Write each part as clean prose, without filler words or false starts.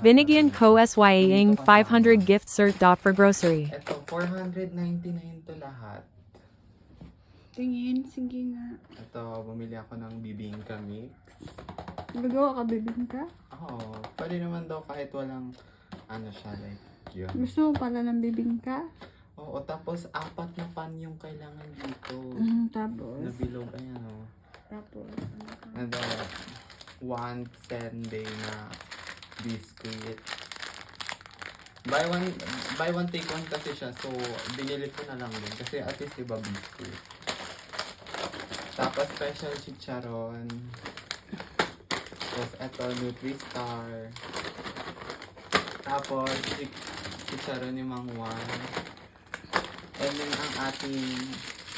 Binigyan ko SYAing 500 gift cert for grocery. Ito, 499 to lahat. Tingin, sige nga. Ito, bumili ako ng bibingka mix. Gagawa ka, bibingka? Oo, pwede naman daw kahit walang, ano siya, like, yun. Gusto mo pala ng bibingka? Oo, tapos 4 na pan yung kailangan dito. Tapos? Nabilog, ayan o. Tapos? And then, 1 Sunday na biscuit. Buy one take one kasi siya. So, binili ko na lang din. Kasi at least iba biscuit. Tapos, special chicharon. Tapos, eto, Nutri-Star. Tapos, chicharon ni Mang Juan. And then, ang ating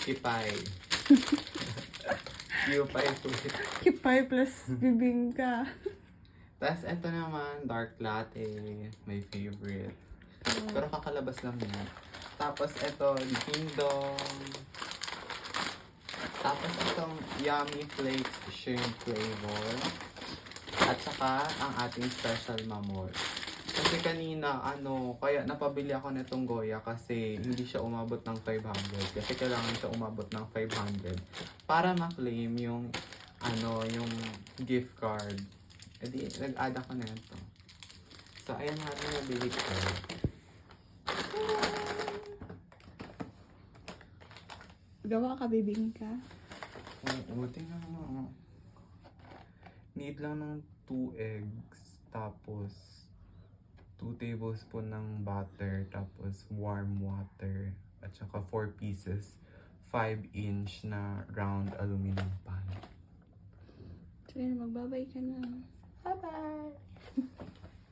kipay. Kipay food. Kipay plus bibingka. Tapos, eto naman, dark latte. My favorite. Pero kakalabas lang yan. Tapos, eto, Dingdong. Tapos, itong Yummy Flakes Shrimp Flavor. At saka, ang ating special mamor. Kasi kanina, kaya napabili ako nitong Goya kasi hindi siya umabot ng 500. Kasi kailangan siya umabot ng 500 para ma-claim yung, yung gift card. E di, nag-add ako na ito. So, ayan nga rin nabili ko. Gawa ka, bibingka? Oo, tingnan mo. Need lang ng 2 eggs. Tapos, 2 tablespoon ng butter. Tapos, warm water. At saka 4 pieces. 5-inch na round aluminum pan. So yun, magbabay ka na. Bye-bye!